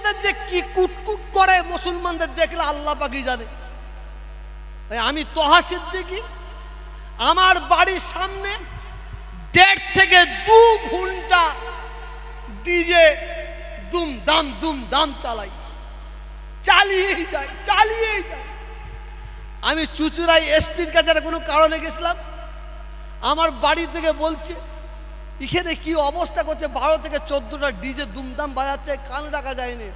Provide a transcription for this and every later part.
হিন্দুদের যে কি কুটকুট করে মুসলমানদের দেখলে আল্লাহ পাকই জানে। আমি তোহা সিদ্দিকী, আমার বাড়ির সামনে 1.5 থেকে 2 ঘন্টা ডিজে দুম দাম চালিয়েই যায়। আমি চুচুড়াই এসপির কাছে কোনো কারণে গেছিলাম, আমার বাড়ি থেকে বলছে এখানে কি অবস্থা করছে, 12 থেকে 14টা ডিজে দুমদাম বাজাচ্ছে, কান রাখা যায়নি।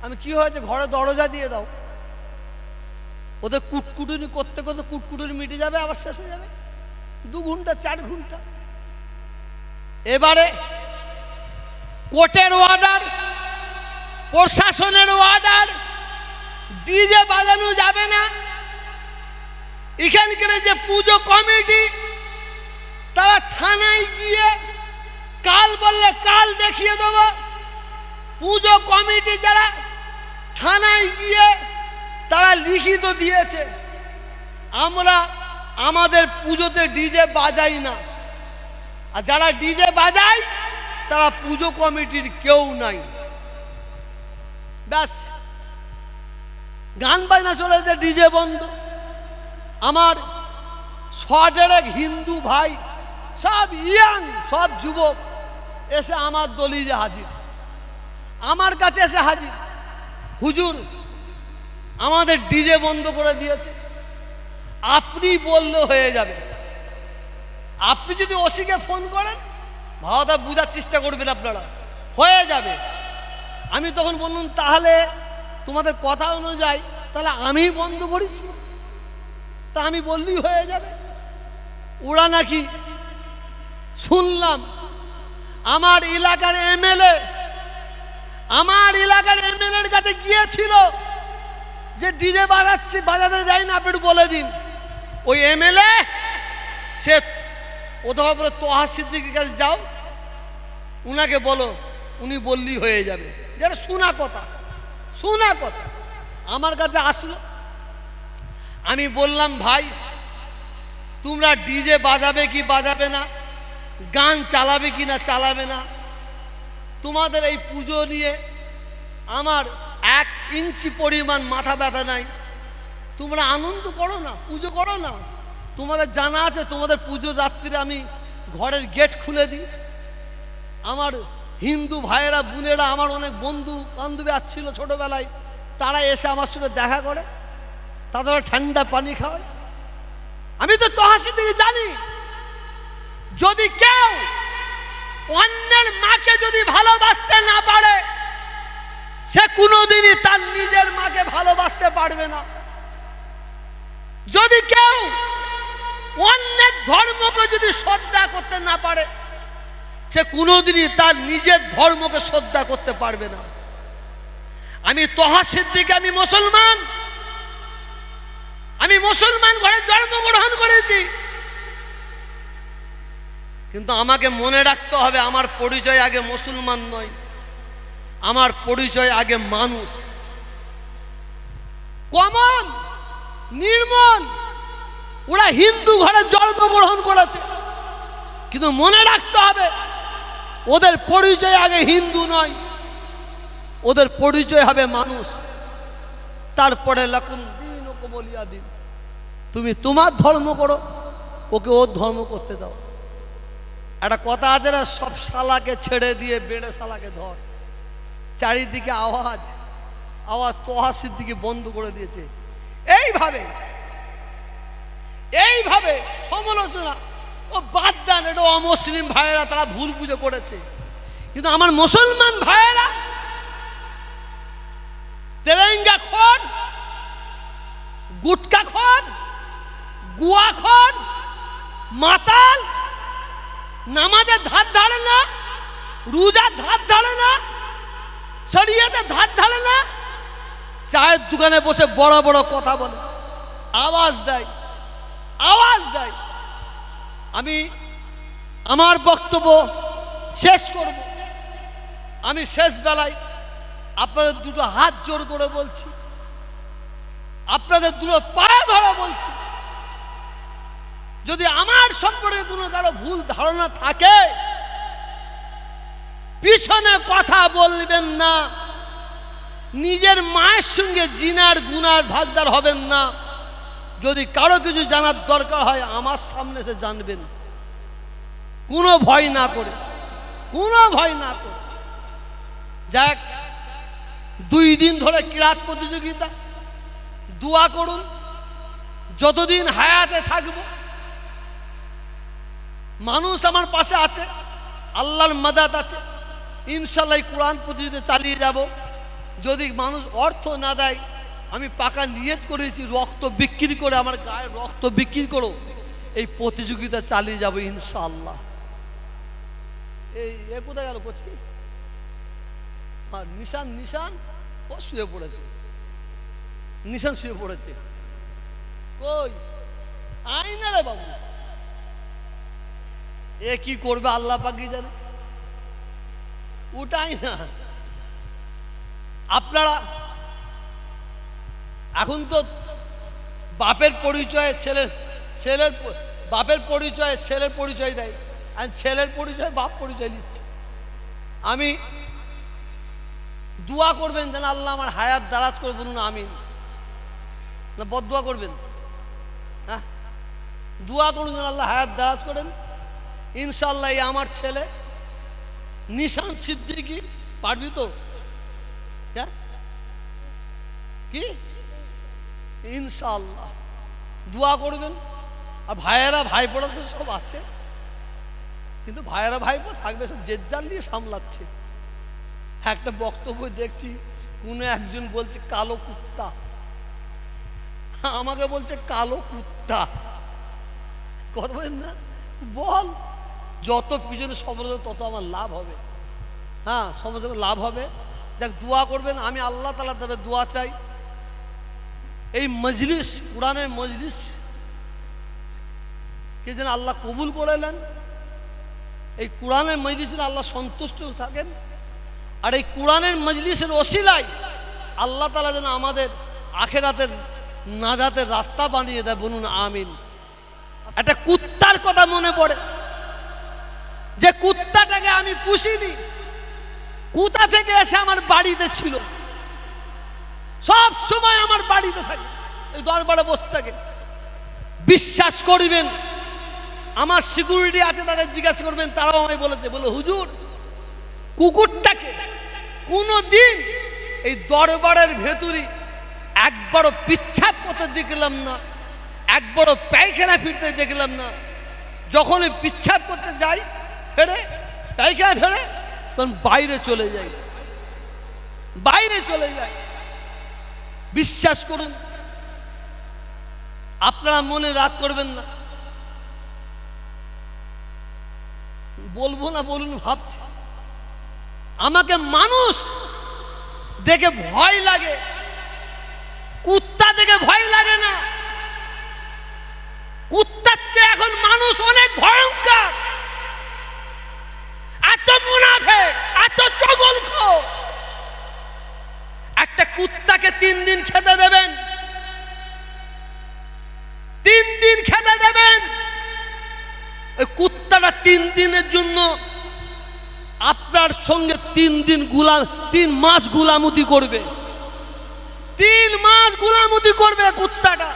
আমি কি হয়েছে, ঘরে দরজা দিয়ে দাও। ওদের কুটকুটুনি করতে করতে কুটকুটুনি মিটে যাবে, আবার শেষ হয়ে যাবে। 2 ঘন্টা 4 ঘন্টা। এবারে কোর্টের অর্ডার, প্রশাসনের অর্ডার, ডিজে বাজানো যাবে না। এখানকার যে পুজো কমিটি তারা থানায় গিয়ে কাল বললে কাল দেখিয়ে দেব। পুজো কমিটি যারা থানায় গিয়ে তারা লিখিত দিয়েছে আমরা আমাদের পুজোতে ডিজে বাজাই না, আর যারা ডিজে বাজায় তারা পুজো কমিটির কেউ নাই। ব্যাস, গান বাজনা চলেছে, ডিজে বন্ধ। আমার শটের এক হিন্দু ভাই, সব ইয়াং, সব যুবক এসে আমার দলিলে হাজির, আমার কাছে এসে হাজির, হুজুর আমাদের ডিজে বন্ধ করে দিয়েছে, আপনি বললে হয়ে যাবে। আপনি যদি ওসিকে ফোন করেন, ভাওতা বোঝার চেষ্টা করবেন, আপনারা হয়ে যাবে। আমি তখন বললাম তাহলে তোমাদের কথা অনুযায়ী তাহলে আমি বন্ধ করেছি, তা আমি বললেই হয়ে যাবে। ওরা নাকি শুনলাম আমার এলাকার এমএলএর কাছে গিয়েছিল যে ডিজে বাজাতে যাই না, আপনি বলে দিন। ওই এমএলএ সে ওদের বলে তোহা সিদ্দিকীর কাছে যাও, উনাকে বলো, উনি বললেই হয়ে যাবে। যেটা শোনা কথা আমার কাছে আসলো। আমি বললাম ভাই তোমরা ডিজে বাজাবে কি বাজাবে না, গান চালাবে কি না চালাবে না, তোমাদের এই পুজো নিয়ে আমার 1 ইঞ্চি পরিমাণ মাথা ব্যথা নাই। তোমরা আনন্দ করো না, পুজো করো না। তোমাদের জানা আছে তোমাদের পুজোর রাত্রিরে আমি ঘরের গেট খুলে দিই। আমার হিন্দু ভাইয়েরা বোনেরা, আমার অনেক বন্ধু বান্ধবী আসছিল ছোটবেলায়, তারা এসে আমার সঙ্গে দেখা করে, তাদের ঠান্ডা পানি খাওয়ায়। আমি তো তোহা সিদ্দিকী জানি, যদি কেউ অন্যের মাকে যদি ভালোবাসতে না পারে, সে কোনোদিনই তার নিজের মাকে ভালোবাসতে পারবে না। যদি কেউ অন্যের ধর্মকে যদি শ্রদ্ধা করতে না পারে, সে কোনোদিনই তার নিজের ধর্মকে শ্রদ্ধা করতে পারবে না। আমি তোহা সিদ্দিকী, আমি মুসলমান ঘরে জন্মগ্রহণ করেছি, কিন্তু আমাকে মনে রাখতে হবে আমার পরিচয় আগে মুসলমান নয়, আমার পরিচয় আগে মানুষ। কমল নির্মল ওরা হিন্দু ঘরে জন্মগ্রহণ করেছে, কিন্তু মনে রাখতে হবে ওদের পরিচয় আগে হিন্দু নয়, ওদের পরিচয় হবে মানুষ। তারপরে লাকুম দীনুকুম ওয়ালিয়া দীন, তুমি তোমার ধর্ম করো, ওকে ওর ধর্ম করতে দাও। একটা কথা আছে না, সব শালাকে ছেড়ে দিয়ে বেড়ে শালাকে ধর। চারিদিকে আওয়াজ তোহা সিদ্দিকী বন্ধ করে দিয়েছে। এইভাবে সমালোচনা ও বাদ দেন, এটা অমুসলিম ভাইয়েরা তারা ভুল বুঝে করেছে, কিন্তু আমার মুসলমান ভাইয়েরা তেরেঙ্গা খোর, গুটকা খোর, গুয়া খোর, মাতাল, নামাজের ধার ধারে না, রোজার ধার ধারে না, শরিয়তের ধার ধারে না, চায়ের দোকানে বসে বড় বড় কথা বলে, আওয়াজ দেয়। আমি আমার বক্তব্য শেষ করব। আমি শেষ বেলায় আপনাদের দুটো হাত জোর করে বলছি, আপনাদের দুটো পায়ে ধরে বলছি, যদি আমার সম্পর্কে কোনো কারো ভুল ধারণা থাকে, পিছনে কথা বলবেন না, নিজের মায়ের সঙ্গে জিনার গুনার ভাগদার হবেন না। যদি কারো কিছু জানার দরকার হয় আমার সামনে সে জানবেন, কোনো ভয় না করে, কোনো ভয় না করে। যাক, 2 দিন ধরে কিরাত প্রতিযোগিতা, দোয়া করুন যতদিন হায়াতে থাকবো। মানুষ আমার পাশে আছে, আল্লাহর মাদাত আছে, ইনশাআল্লাহ কোরআন প্রতিযোগিতা চালিয়ে যাব। যদি মানুষ অর্থ না দেয়, আমি পাকা নিয়ত করেছি রক্ত বিক্রি করে, আমার গায়ে রক্ত বিক্রি করো, এই প্রতিযোগিতা চালিয়ে যাব ইনশাআল্লাহ। এই কোথায় গেল কোচি? আর নিশান ও শুয়ে পড়েছে, নিশান শুয়ে পড়েছে। কই আই না রে বাবু, এ কি করবে আল্লাহ পাকই জানে, উঠাই না। আপনারা এখন তো বাপের পরিচয়ে ছেলের বাপের পরিচয়ে ছেলের পরিচয় দেয়, আর ছেলের পরিচয় বাপ পরিচয় দিচ্ছে। আমি দোয়া করবেন যেন আল্লাহ আমার হায়াত দারাজ করে, বলুন আমিন। না বদদোয়া করবেন? হ্যাঁ, দোয়া করুন যেন আল্লাহ হায়াত দারাজ করেন। ইনশাআল্লাহ এই আমার ছেলে নিশান সিদ্দিকী, পারবি তো? কি ইনশাআল্লাহ দোয়া করবেন। আর ভাইয়েরা ভাইপোরা তো সব আছে, কিন্তু ভাইয়েরা ভাইপো থাকবে সব জেজ্জাল নিয়ে সামলাচ্ছে। একটা বক্তব্য দেখছি, কোন একজন বলছে কালো কুত্তা, আমাকে বলছে কালো কুত্তা। কথা বলেন না, বল যত পিছনে সমাজে তত আমার লাভ হবে। হ্যাঁ, সমাজে লাভ হবে। যাক, দোয়া করবেন। আমি আল্লাহ তাআলা তবে দোয়া চাই, এই মজলিস, কোরআনের মজলিস কে যেন আল্লাহ কবুল করে নেন। এই কোরআনের মজলিসে আল্লাহ সন্তুষ্ট থাকেন। আর এই কোরআনের মজলিসের ওসিলায় আল্লাহ তাআলা যেন আমাদের আখিরাতের নাজাতের রাস্তা বানিয়ে দেয়, বলুন আমিন। একটা কুত্তার কথা মনে পড়ে, যে কুত্তাটাকে আমি পুষিনি, কোথা থেকে এসে আমার বাড়িতে ছিল, সব সময় আমার বাড়িতে থাকে, এই দরবারে বসে থাকে। বিশ্বাস করবেন, আমার সিকিউরিটি আছে, তাদের জিজ্ঞাসা করবেন, তারাও আমায় বলেছে, বলে হুজুর কুকুরটাকে কোনোদিন এই দরবারের ভেতরে একবারও পিচ্ছাপ করতে দেখলাম না, একবারও পায়খানা ফিরতে দেখলাম না। যখন পিচ্ছাপ করতে যাই, ফেরে পায়খানা ফেরে, তখন বাইরে চলে যাই, বাইরে চলে যায়। বিশ্বাস করুন, আপনারা মনে রাগ করবেন না, বলবো না বলুন ভাবছি। আমাকে মানুষ দেখে ভয় লাগে, কুত্তা দেখে ভয় লাগে না। কুত্তার চেয়ে এখন মানুষ অনেক ভয়ঙ্কর, এত মুনাফিক, এত চগলখোর। একটা কুত্তাকে 3 দিন খেতে দেবেন, 3 দিন খেতে দেবেন, ওই কুত্তাটা 3 দিনের জন্য আপনার সঙ্গে 3 মাস গোলামতি করবে, 3 মাস গোলামতি করবে কুত্তাটা।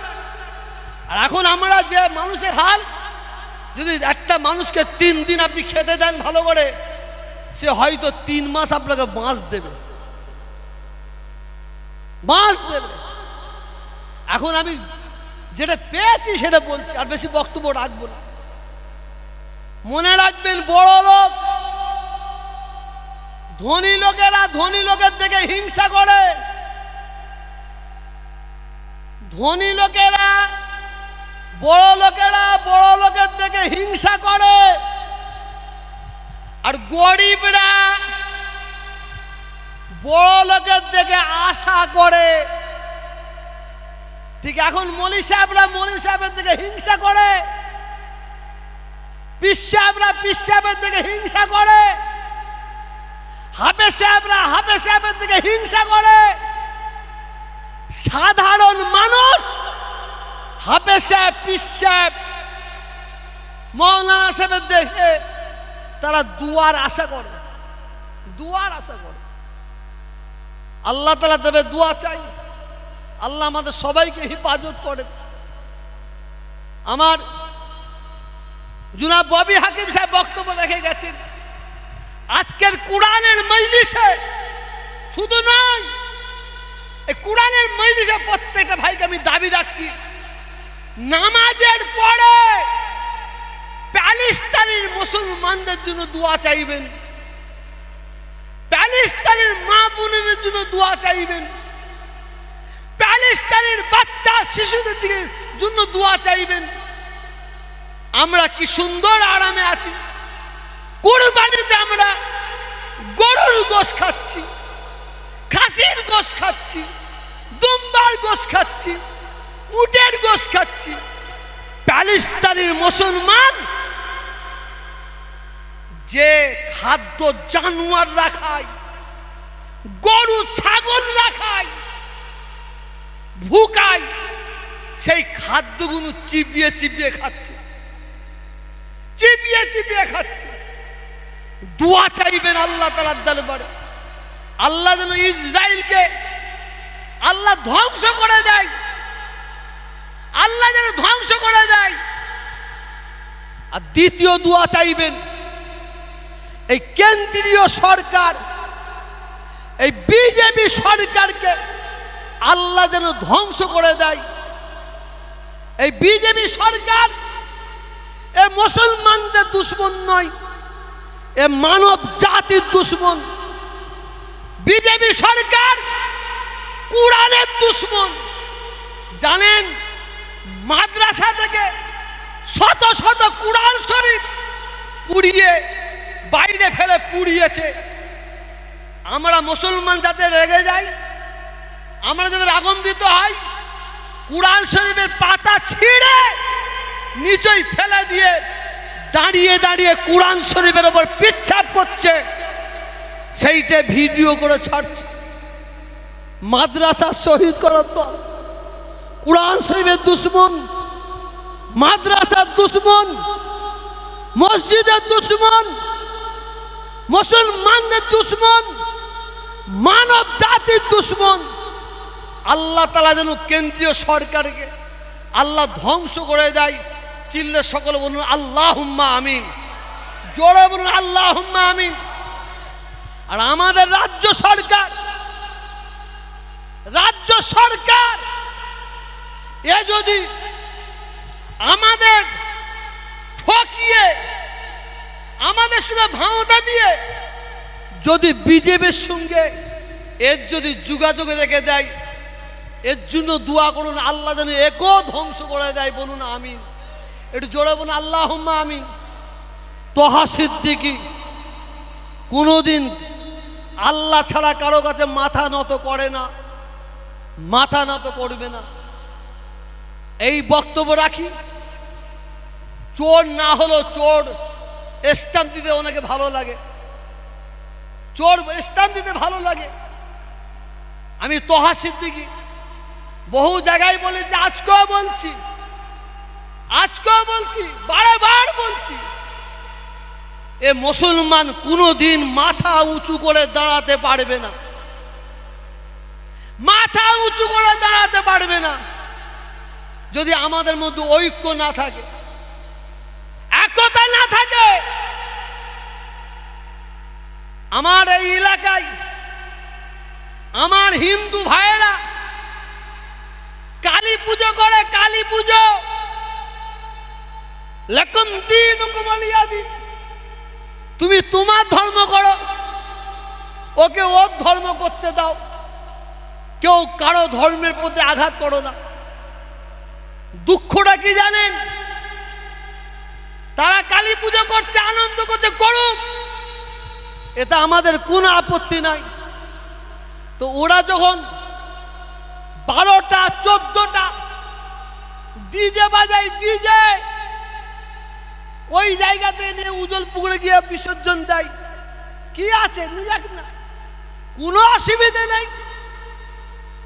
আর এখন আমরা যে মানুষের হাল, যদি একটা মানুষকে 3 দিন আপনি খেতে দেন ভালো করে, সে হয়তো 3 মাস আপনাকে বাঁশ দেবে, বাঁশ দেবে। এখন আমি যেটা পেয়েছি সেটা বলছি, আর বেশি বক্তব্য রাখবো না। মনে রাখবেন, বড় লোক, ধনী লোকেরা ধনী লোকের দিকে হিংসা করে, ধনী লোকেরা বড় লোকের দিকে হিংসা করে, আর গরিবরা বড় লোকের দিকে আশা করে। ঠিক এখন মৌলী সাহেবের দিকে হিংসা করে, পীর সাহেবের দিকে হিংসা করে, হাফেজ সাহেবের দিকে হিংসা করে। সাধারণ মানুষ হাফেজ সাহেব, পীর সাহেব, মৌলানা সাহেবের দেখে তারা দুয়ার আশা করে, দুয়ার আশা করে। আল্লাহ তাআলা তবে দোয়া চাই আল্লাহ আমাদের সবাইকে হেফাজত করেন। আমার জনাব ববি হাকিম সাহেব বক্তব্য রেখে গেছেন, আজকের কোরআনের মজলিসে শুধু নয়, এই কোরআনের মজলিসে প্রত্যেকটা ভাইকে আমি দাবি রাখছি, নামাজের পরে প্যালেস্তাইনের মুসলমানদের জন্য দোয়া চাইবেন, প্যালেস্তাইনের মা বোনদের জন্য দোয়া চাইবেন, প্যালেস্তাইনের বাচ্চা শিশুদের দিকে জন্য দোয়া চাইবেন। আমরা কি সুন্দর আরামে আছি, কুরবানিতে আমরা গরুর গোশ খাচ্ছি, খাসির গোশ খাচ্ছি, দুম্বার গোশ খাচ্ছি, উটের গোশ খাচ্ছি। প্যালেস্তাইনের মুসলমান যে খাদ্য জানোয়াররা খায়, গরু ছাগলরা খায়, ভুকায়, সেই খাদ্যগুলো চিবিয়ে চিবিয়ে খাচ্ছে, চিবিয়ে চিবিয়ে খাচ্ছে। দোয়া চাইবেন আল্লাহ তাআলার দরবারে, আল্লাহ যেন ইসরায়েলকে আল্লাহ ধ্বংস করে দেয়, আল্লাহ যেন ধ্বংস করে দেয়। আর দ্বিতীয় দোয়া চাইবেন এই কেন্দ্রীয় সরকার, এই বিজেপি সরকারকে আল্লাহ যেন ধ্বংস করে দেয়। এই বিজেপি সরকার এ মুসলমানদের দুশ্মন নয়, এ মানব জাতির দুশ্মন। বিজেপি সরকার কোরআনের দুশ্মন। জানেন, মাদ্রাসা থেকে শত শত কোরআন শরীফ পুড়িয়ে বাইরে ফেলে পুড়িয়েছে। আমরা মুসলমান যাতে রেগে যাই, আমরা যাদের আগুনবিত হয়, কোরআন শরীফের পাতা ছিঁড়ে নিচেই ফেলে দিয়ে দাঁড়িয়ে দাঁড়িয়ে কোরআন শরীফের উপর পেচ্ছাপ করছে, সেইটা ভিডিও করে ছাড়ছে। মাদ্রাসা শহীদ করার দল কোরআন শরীফের দুশ্মন, মাদ্রাসার দুশ্মন, মসজিদের দুশ্মন, মুসলমানদের দুশ্মন, মানব জাতির দুশ্মন। আল্লাহ তাআলা যেন কেন্দ্রীয় সরকারকে আল্লাহ ধ্বংস করে দেয়। চিল্লে সকলে বলুন আল্লাহুম্মা আমিন, জোরে বলুন আল্লাহুম্মা আমিন। আর আমাদের রাজ্য সরকার এ যদি আমাদের ঠকিয়ে, আমাদের সঙ্গে ভাওতা দিয়ে যদি বিজেপির সঙ্গে এর যদি যোগাযোগে রেখে দেয়, এর জন্য দোয়া করুন আল্লাহ যেন একও ধ্বংস করে দেয়। বলুন আমিন, একটু জোরে বলুন আল্লাহুম্মা আমিন। তোহা সিদ্দিকী কোনোদিন আল্লাহ ছাড়া কারো কাছে মাথা নত করে না, মাথা নত করবে না। এই বক্তব্য রাখি। চোর না হলো চোর স্ট্যাম্প দিতে ওনাকে ভালো লাগে, চোর স্ট্যাম্প দিতে ভালো লাগে। আমি তোহা সিদ্দিকী বহু জায়গায় বলেছি, আজকেও বলছি, বারবার বলছি, এ মুসলমান কোনোদিন মাথা উঁচু করে দাঁড়াতে পারবে না, মাথা উঁচু করে দাঁড়াতে পারবে না যদি আমাদের মধ্যে ঐক্য না থাকে, একতা না থাকে। আমার এই এলাকায় আমার হিন্দু ভাইয়েরা কালী পুজো করে, কালী পুজো, লাকুম দীনুকুম ওয়ালিয়া দীন। তুমি তোমার ধর্ম করো, ওকে ওর ধর্ম করতে দাও, কেউ কারো ধর্মের প্রতি আঘাত করো না। দুঃখটা কি জানেন? তারা কালী পুজো করছে, আনন্দ করছে, করুক, এটা আমাদের কোনো আপত্তি নাই। তো ওরা যখন 12টা 14টা ডিজে বাজায়, ডিজে ওই জায়গাতে নিয়ে উজল পুকুরে গিয়ে বিসর্জন দেয়, কি আছে নিজাক না, কোনো অসুবিধা নাই,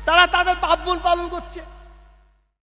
তারা তাদের পার্বণ পালন করছে।